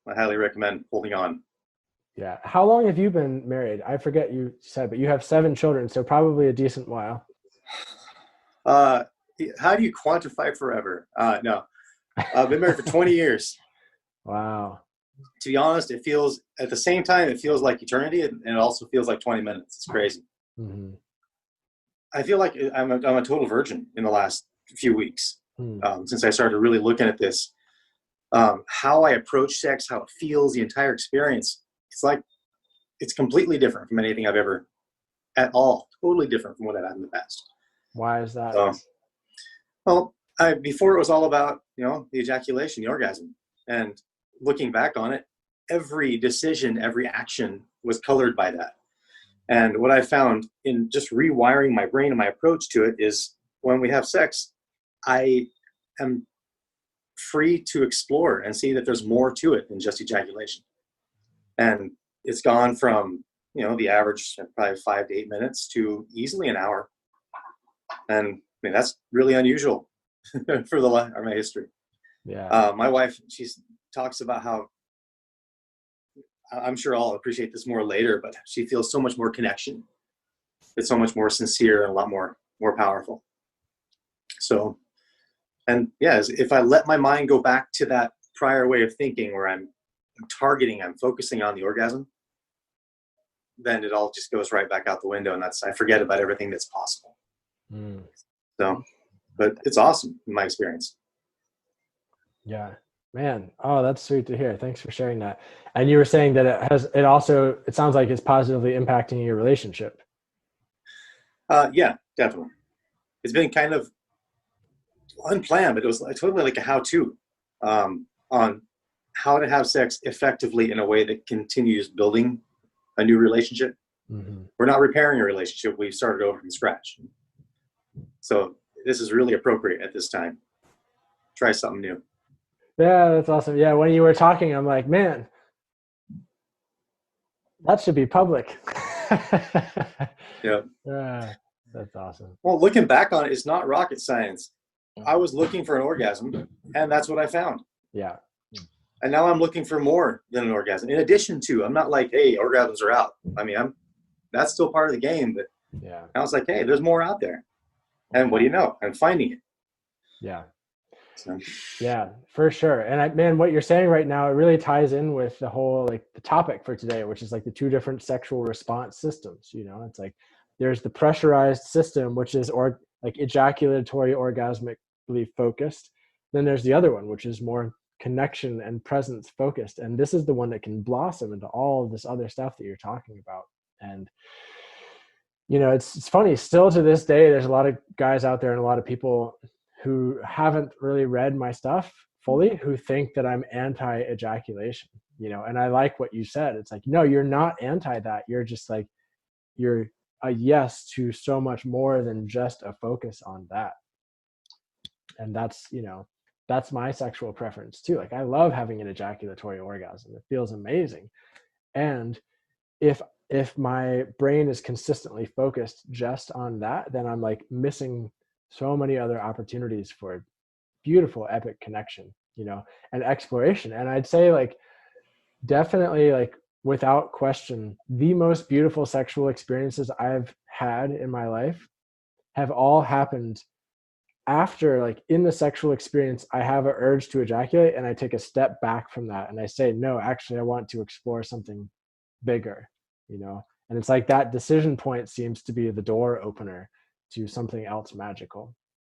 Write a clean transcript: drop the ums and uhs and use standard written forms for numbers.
I highly recommend holding on. Yeah. How long have you been married? I forget you said, but you have 7 children, so probably a decent while. Uh, how do you quantify forever? No, I've been married for 20 years. Wow. To be honest, it feels at the same time, it feels like eternity, and it also feels like 20 minutes. It's crazy. Hmm. I feel like I'm a total virgin in the last few weeks, Hmm. since I started really looking at this. How I approach sex, how it feels, the entire experience. It's like it's completely different from anything I've ever at all. Totally different from what I've had in the past. Why is that? So, well, before it was all about the ejaculation, the orgasm, and looking back on it, every decision, every action was colored by that. And what I found in just rewiring my brain and my approach to it is when we have sex, I am free to explore and see that there's more to it than just ejaculation. And it's gone from, the average probably 5 to 8 minutes to easily an hour. And I mean, that's really unusual for my history. Yeah. My wife, she talks about how, I'm sure I'll appreciate this more later, but she feels so much more connection. It's so much more sincere and a lot more powerful. So, and yeah, if I let my mind go back to that prior way of thinking where I'm focusing on the orgasm, then it all just goes right back out the window, and I forget about everything that's possible. Mm. So, but it's awesome in my experience. Yeah, man. Oh, that's sweet to hear. Thanks for sharing that. And you were saying that it sounds like it's positively impacting your relationship. Yeah, definitely. It's been kind of unplanned, but it was totally like a how-to on how to have sex effectively in a way that continues building a new relationship. Mm-hmm. We're not repairing a relationship. We've started over from scratch. So this is really appropriate at this time. Try something new. Yeah, that's awesome. Yeah, when you were talking, I'm like, man, that should be public. Yeah. That's awesome. Well, looking back on it, it's not rocket science. I was looking for an orgasm, and that's what I found. Yeah. And now I'm looking for more than an orgasm. In addition to, I'm not like, hey, orgasms are out. I mean, that's still part of the game, but yeah. I was like, hey, there's more out there. And what do you know? I'm finding it. Yeah. So. Yeah, for sure. And man, what you're saying right now, it really ties in with the whole, like the topic for today, which is like the two different sexual response systems. It's like there's the pressurized system, which is like ejaculatory orgasmically focused. Then there's the other one, which is more connection and presence focused. And this is the one that can blossom into all of this other stuff that you're talking about. And it's funny, still to this day, there's a lot of guys out there and a lot of people who haven't really read my stuff fully, who think that I'm anti-ejaculation, and I like what you said. It's like, no, you're not anti that. You're just like, you're a yes to so much more than just a focus on that. And that's my sexual preference too. Like, I love having an ejaculatory orgasm. It feels amazing. And if my brain is consistently focused just on that, then I'm like missing so many other opportunities for beautiful, epic connection, and exploration. And I'd say, like, definitely, like, without question, the most beautiful sexual experiences I've had in my life have all happened after, like, in the sexual experience, I have an urge to ejaculate and I take a step back from that and I say, no, actually, I want to explore something bigger, and it's like that decision point seems to be the door opener to something else magical.